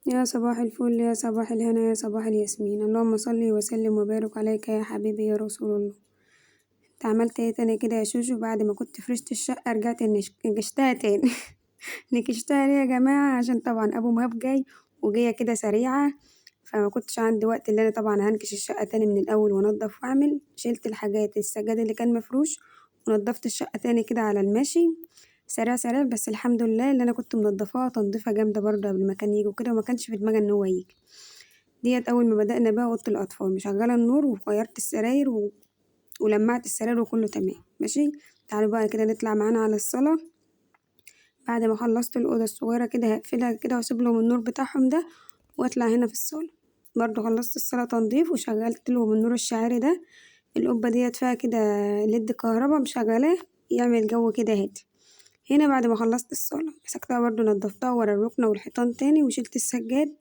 يا صباح الفل، يا صباح الهنا، يا صباح الياسمين، اللهم صل وسلم وبارك عليك يا حبيبي يا رسول الله. انت عملت ايه تاني كده يا شوشو؟ بعد ما كنت فرشت الشقة رجعت نكشتها تاني. نكشتها ليه يا جماعة؟ عشان طبعا ابو مهاب جاي وجاية كده سريعة، فما كنتش عندي وقت اللي انا طبعا هنكش الشقة تاني من الاول وانضف واعمل. شلت الحاجات السجاد اللي كان مفروش ونضفت الشقة تاني كده على الماشي، سريع سريع. بس الحمد لله اللي انا كنت منضفاها تنظيفة جامدة برضه قبل ما كان يجي وكده، وما كانش في دماغي ان هو يجي. ديت اول ما بدأنا بقى اوضة الاطفال مشغلة النور وغيرت السراير ولمعت السراير وكله تمام ماشي. تعالوا بقى كده نطلع معانا على الصلاة. بعد ما خلصت الأوضة الصغيرة كده هقفلها كده واسيب لهم النور بتاعهم ده واطلع هنا في الصالة. برضو خلصت الصلاة تنظيف وشغلت لهم النور الشعري ده. القبة ديت فيها كده ليد كهربا مشغلاه يعمل جو كده هادي. هنا بعد ما خلصت الصالة مسكتها برضو نضفتها ورا الركنة والحيطان تاني وشلت السجاد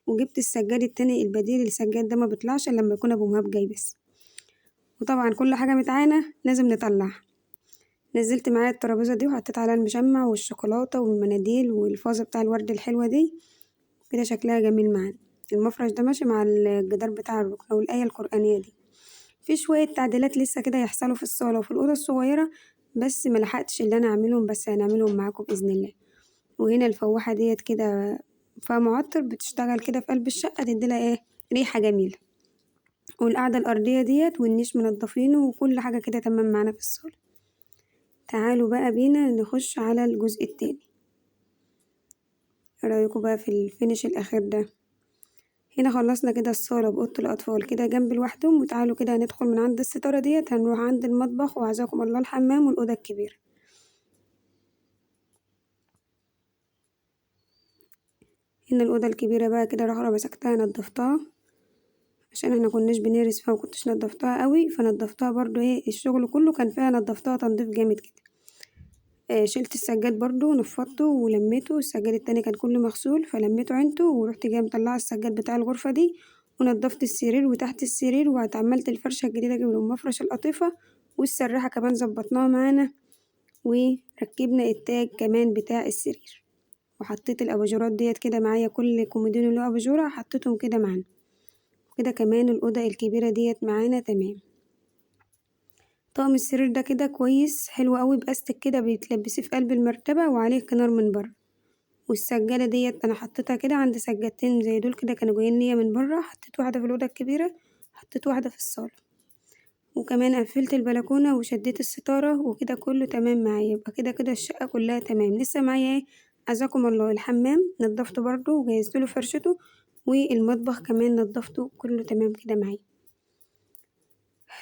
وجبت السجاد التاني البديل. السجاد ده ما بيطلعش إلا لما يكون ابو مهاب جاي بس. وطبعا كل حاجة متعانة لازم نطلعها. نزلت معايا الترابيزة دي وحطيت عليها المشمع والشوكولاتة والمناديل والفازة بتاع الورد الحلوة دي، كده شكلها جميل معانا. المفرش ده ماشي مع الجدار بتاع الركنة والآية القرآنية دي. في شوية تعديلات لسه كده يحصلوا في الصالة وفي الأوضة الصغيرة، بس ملحقتش اللي أنا أعملهم، بس هنعملهم معاكم بإذن الله. وهنا الفواحة ديت كده فيها معطر بتشتغل كده في قلب الشقة تديلها ايه ريحة جميلة. والقعدة الأرضية ديت والنيش منضفينه وكل حاجة كده تمام معانا في الصالة. تعالوا بقى بينا نخش على الجزء التاني. ايه رأيكم بقى في الفينش الأخير ده؟ هنا خلصنا كده الصالة بأوضة الأطفال كده جنب لوحدهم، وتعالوا كده هندخل من عند الستارة ديت هنروح عند المطبخ وعزاكم الله الحمام والأوضة الكبيرة. هنا الأوضة الكبيرة بقى كده راح مسكتها نضفتها عشان احنا كناش بنرس فيها وكنتش نضفتها قوي، فنضفتها برضو ايه الشغل كله كان فيها نضفتها تنظيف جامد كده. شلت السجاد برضو نفضته ولميته. السجاد التاني كان كله مغسول فلميته عينته ورحت جايه مطلعه السجاد بتاع الغرفة دي. ونضفت السرير وتحت السرير واتعملت الفرشة الجديدة جبنا مفرش القطيفة والسراحة كمان ظبطناها معانا. وركبنا التاج كمان بتاع السرير وحطيت الاباجورات ديت كده معايا، كل كومودين له اباجورة حطيتهم كده معانا. كده كمان الأوضة الكبيرة ديت معانا تمام. طقم السرير ده كده كويس حلو قوي بأستك كده بيتلبسيه في قلب المرتبة وعليه كنار من بره. والسجادة ديت أنا حطيتها كده عند سجادتين زي دول كده كانوا جايين ليا من بره، حطيت واحدة في الأوضة الكبيرة حطيت واحدة في الصالة. وكمان قفلت البلكونة وشديت الستارة وكده كله تمام معايا. يبقى كده كده الشقة كلها تمام. لسه معايا ايه عزكم الله الحمام نضفته برضه وجهزتله فرشته، والمطبخ كمان نضفته كله تمام كده معايا.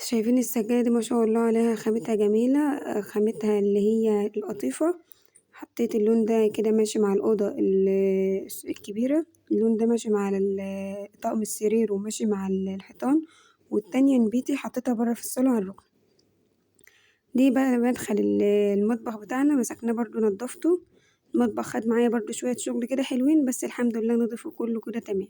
شايفين السجادة دي ما شاء الله عليها خامتها جميلة، خامتها اللي هي القطيفة. حطيت اللون ده كده ماشي مع الأوضة الكبيرة، اللون ده ماشي مع طقم السرير وماشي مع الحيطان. والتانية نبيتي حطيتها برا في الصالة على الركن. دي بقى مدخل المطبخ بتاعنا مسكناه برضو نضفته. المطبخ خد معايا برضو شوية شغل كده حلوين بس الحمد لله نضيفه كله كده تمام.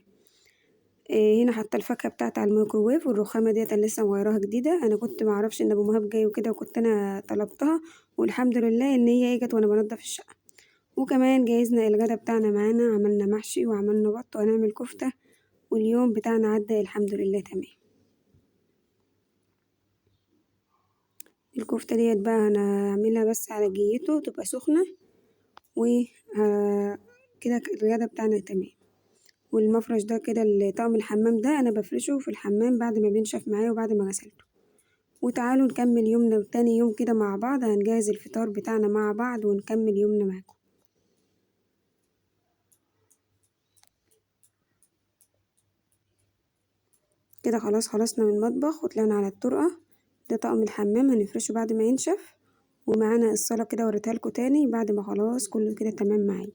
هنا حاطه الفاكهة بتاعتي على الميكروويف، والرخامة ديت أنا لسه مغيراها جديدة. أنا كنت معرفش إن أبو مهاب جاي وكده وكنت أنا طلبتها، والحمد لله إن هي جت وأنا بنضف الشقة. وكمان جهزنا الغدا بتاعنا معانا، عملنا محشي وعملنا بط وهنعمل كفتة. واليوم بتاعنا عدى الحمد لله تمام. الكفتة ديت بقى هنعملها بس على جيته تبقى سخنة و كده الغدا بتاعنا تمام. والمفرش ده كده طقم الحمام ده أنا بفرشه في الحمام بعد ما بينشف معايا وبعد ما غسلته. وتعالوا نكمل يومنا تاني يوم كده مع بعض، هنجهز الفطار بتاعنا مع بعض ونكمل يومنا معاكم. كده خلاص خلصنا من المطبخ وطلعنا على الطرقة. ده طقم الحمام هنفرشه بعد ما ينشف. ومعانا الصالة كده وريتها لكم تاني بعد ما خلاص كله كده تمام معايا.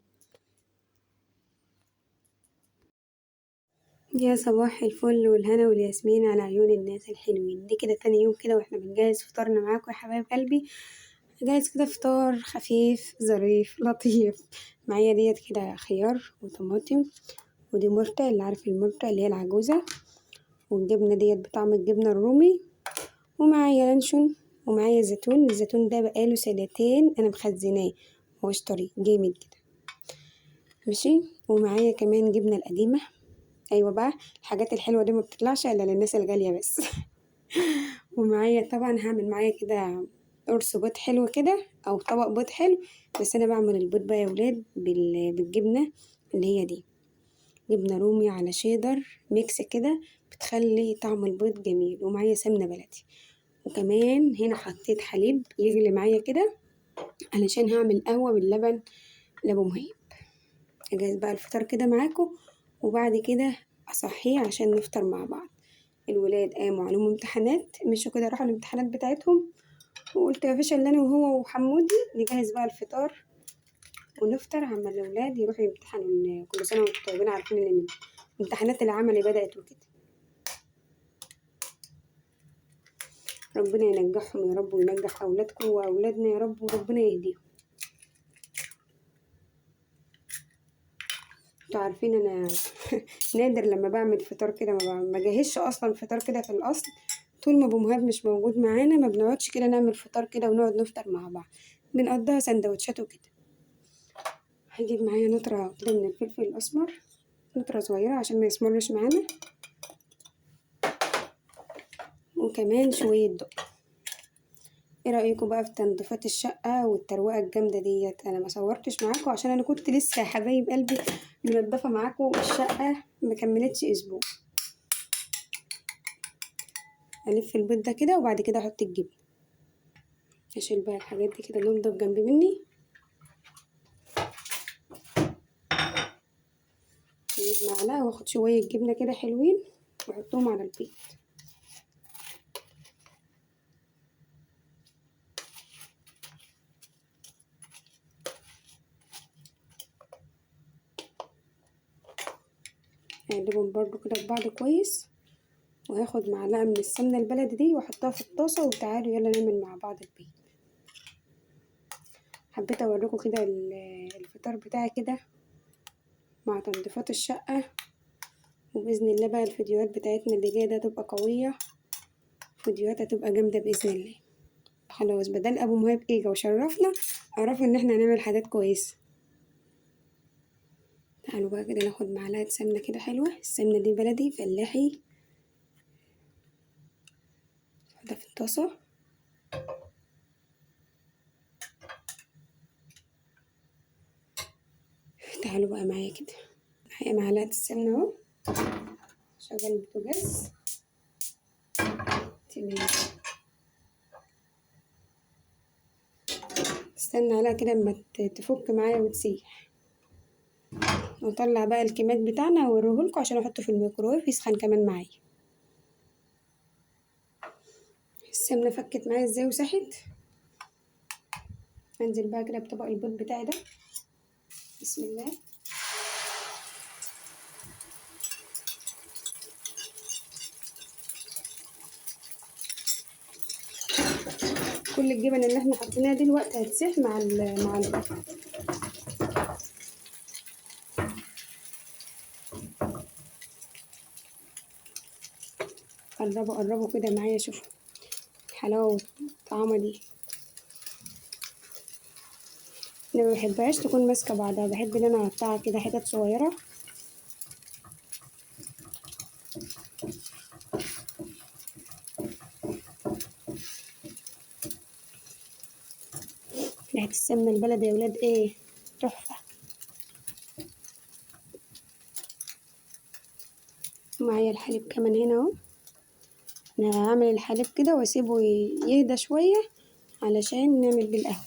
يا صباح الفل والهنا والياسمين على عيون الناس الحلوين. دي كده تاني يوم كده واحنا بنجهز فطارنا معاكم يا حبايب قلبي. جاهز كده فطار خفيف ظريف لطيف. معايا ديت كده خيار وطماطم، ودي مرتة اللي عارف المرتة اللي هي العجوزة، والجبنة ديت بطعم الجبنة الرومي، ومعايا لانشون، ومعايا زيتون. الزيتون ده بقاله سنتين انا مخزناه، هوش طري جامد كده. ماشي. ومعايا كمان جبنة القديمة. أيوة بقى، الحاجات الحلوة دي ما بتطلعش إلا للناس الغالية بس. ومعايا طبعا هعمل معايا كده قرص بيض حلو كده أو طبق بيض حلو. بس أنا بعمل البيض بقى يا ولاد بالجبنة اللي هي دي، جبنة رومي على شيدر ميكس كده، بتخلي طعم البيض جميل. ومعايا سمنة بلدي، وكمان هنا حطيت حليب يغلي معايا كده علشان هعمل قهوة باللبن لأبو مهيب. أجهز بقى الفطار كده معاكم، وبعد كده أصحيه عشان نفطر مع بعض. الولاد قاموا عليهم امتحانات، مشوا كده راحوا الامتحانات بتاعتهم، وقلت مفيش إلا أنا وهو وحمودي نجهز بقى الفطار ونفطر عما الأولاد يروحوا يمتحنوا. كل سنة وانتم طيبين، عارفين إن امتحانات العملي بدأت وكده. ربنا ينجحهم يا رب، وينجح أولادكم وأولادنا يا رب، وربنا يهديهم. انتوا عارفين أنا نادر لما بعمل فطار كده، ما جهزش أصلا فطار كده في الأصل. طول ما أبو مهاب مش موجود معانا ما بنقعدش كده نعمل فطار كده ونقعد نفطر مع بعض، بنقضيها سندوتشات وكده. هجيب معايا نطرة كده من الفلفل الأسمر، نطرة صغيرة عشان ما يسمرش معانا، وكمان شوية دقة. ايه رأيكم بقى في تنظيفات الشقة والتروقة الجامدة ديت؟ انا ما صورتش معاكم عشان انا كنت لسه يا حبايب قلبي منضفة معاكم الشقة ما كملتش اسبوع. الف البيض ده كده وبعد كده احط الجبن. اشيل بقى الحاجات دي كده ننضف جنب مني. اجيب معلقة واخد شوية جبنة كده حلوين واحطهم على البيض. اقلبهم برضو كده في بعض كويس، وهاخد معلقة من السمنة البلدي دي واحطها في الطاسة، وتعالوا يلا نعمل مع بعض البيض. حبيت اوريكم كده الفطار بتاعي كده مع تنظيفات الشقة، وبإذن الله بقى الفيديوهات بتاعتنا اللي جاية ده تبقى قوية، فيديوهات هتبقى جامدة بإذن الله. خلاص بدل أبو مهاب إيجا وشرفنا، عرفوا إن احنا هنعمل حاجات كويسة. تعالوا بقى كده ناخد معلقة سمنة كده حلوة، السمنة دي بلدي فلاحي، نحطها في الطاسة. تعالوا بقى معايا كده، معايا معلقة السمنة اهو. شغل البوتاجاز. تمام. استنى عليها كده اما تفك معايا وتسيح، واطلع بقى الكماد بتاعنا واوريهولكوا عشان احطه في الميكرويف يسخن كمان معايا. السمنة فكت معايا ازاي وساحت. انزل بقى كده بطبق البيض بتاعي ده، بسم الله. كل الجبن اللي احنا حطيناها دي الوقت هتسيح مع البيض. قربوا كده معايا، شوفوا الحلاوة والطعامة دي. انا ما بحبهاش تكون ماسكة بعضها، بحب ان انا اقطعها كده حتت صغيرة. ريحة السمنة البلدي يا ولاد ايه، تحفة. معايا الحليب كمان هنا اهو. انا هعمل الحليب كده واسيبه يهدى شوية علشان نعمل بالقهوة.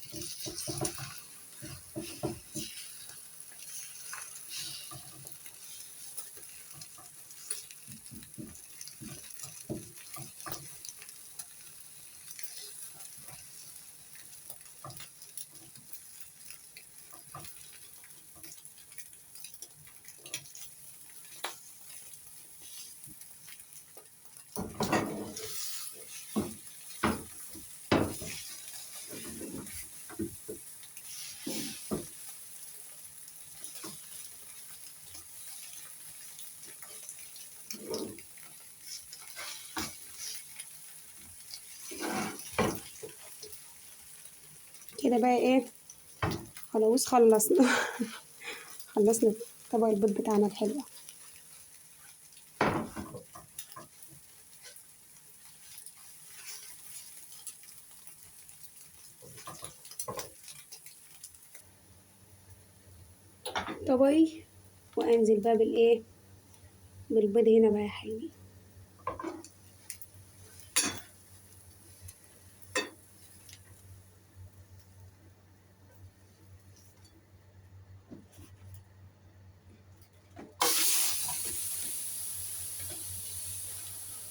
كده بقى ايه، خلاص خلصنا. خلصنا طبق البيض بتاعنا الحلو. طبقي وانزل بقى بالايه، بالبيض هنا بقى يا حلوين.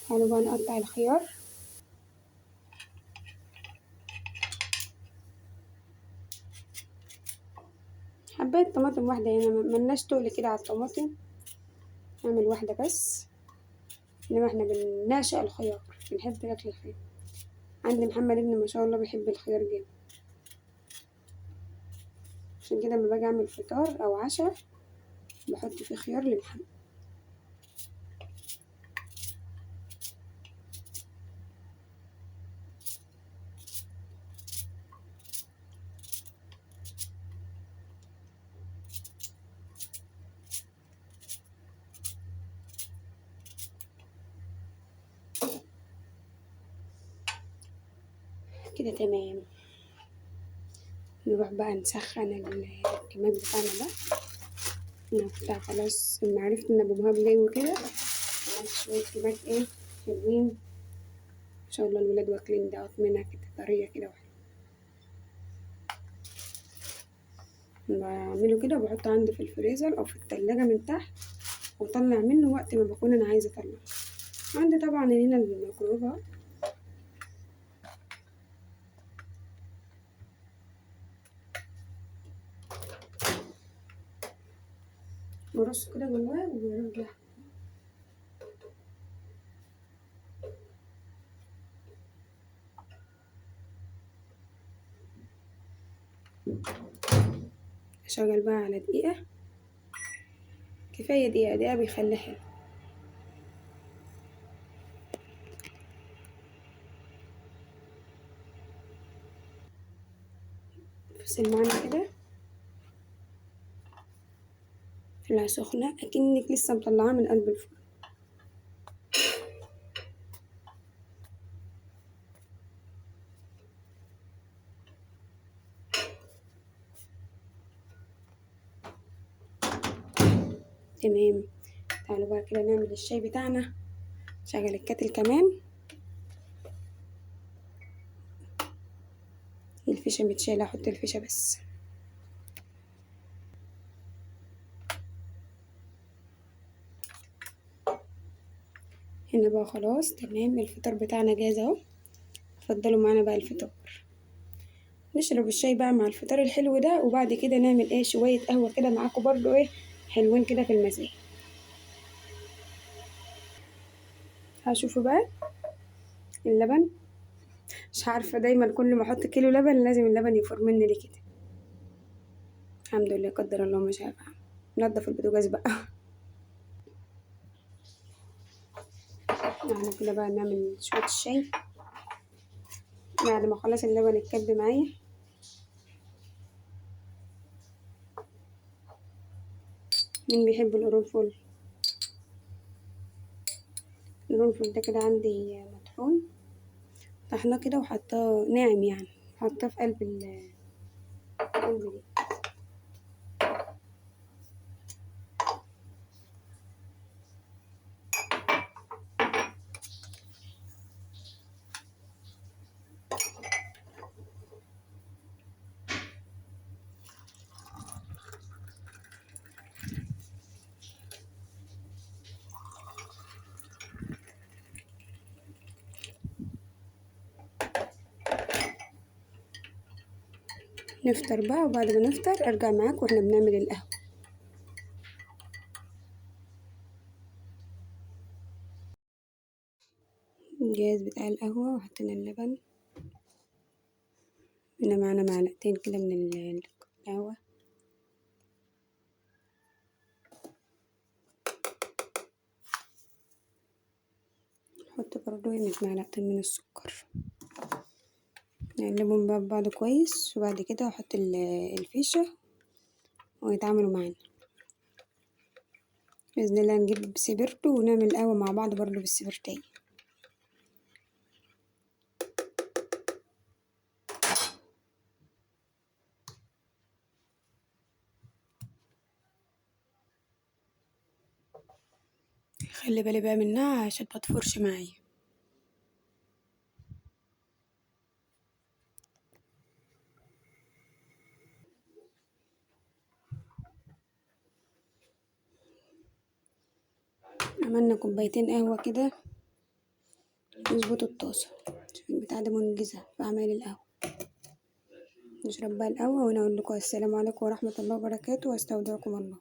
تعالوا بقى نقطع الخيار. حبيت طماطم واحدة هنا، ملناش تقل كده على الطماطم، نعمل واحدة بس، انما احنا بنعشق الخيار، بنحب اكل الخيار. عندي محمد ابني ما شاء الله بيحب الخيار جدا، عشان كده لما باجي اعمل فطار او عشاء بحط فيه خيار لمحمد. كده تمام. نروح بقى نسخن الكماد بتاعنا ده. انا بتاع خلاص لما عرفت ان ابو مهاب جاي وكده، عملت شوية كماد ايه حلوين ما شاء الله، الولاد واكلين ده منها كده طرية كده وحلوة. بعمله كده وبحطه عندي في الفريزر او في التلاجة من تحت، واطلع منه وقت ما بكون انا عايزة اطلع. عندي طبعا هنا الميكرويف اهو، برص كده جواه وبرجع. اشغل بقى على دقيقة، كفاية دقيقة، دقيقة بيخليه حلو. فصل معانا كده، خليها سخنة أكنك لسه مطلعاه من قلب الفرن. تمام. تعالوا بقى كده نعمل الشاي بتاعنا. شغل الكاتل كمان، الفيشة متشالة، احط الفيشة بس. هنا بقى خلاص تمام، الفطار بتاعنا جاهز اهو. اتفضلوا معانا بقى الفطار، نشرب الشاي بقى مع الفطار الحلو ده، وبعد كده نعمل ايه شوية قهوة كده معاكم برضو ايه حلوين كده في المزاج. هشوفوا بقى اللبن، مش عارفة دايما كل ما احط كيلو لبن لازم اللبن يفور مني ليه كده. الحمد لله، قدر الله ما شاء فعل. نضف البوتاجاز بقى. احنا كده بقى نعمل شوية الشاي بعد ما خلص اللبن اتكب معايا. مين بيحب القرنفل؟ القرنفل ده كده عندي مطحون، طحناه كده وحطاه ناعم يعني، حطاه في قلب قلب دي. نفطر بقى، وبعد ما نفطر ارجع معاك واحنا بنعمل القهوة. الجهاز بتاع القهوة، وحطينا اللبن، هنا معانا معلقتين كده من القهوة. نحط برضو معلقتين من السكر، نقلبهم بقى ببعض كويس، وبعد كده احط الفيشة ويتعاملوا معانا. بإذن الله نجيب سبرتو ونعمل قهوة مع بعض برضو بالسبرتية. خلي بالي بقى منها عشان متفورش معايا. عملنا كوبايتين قهوة كده نظبط الطاسة عشان البتاع ده منجزة في أعمال القهوة. نشرب بقى القهوة وأنا أقول لكم السلام عليكم ورحمة الله وبركاته، واستودعكم الله.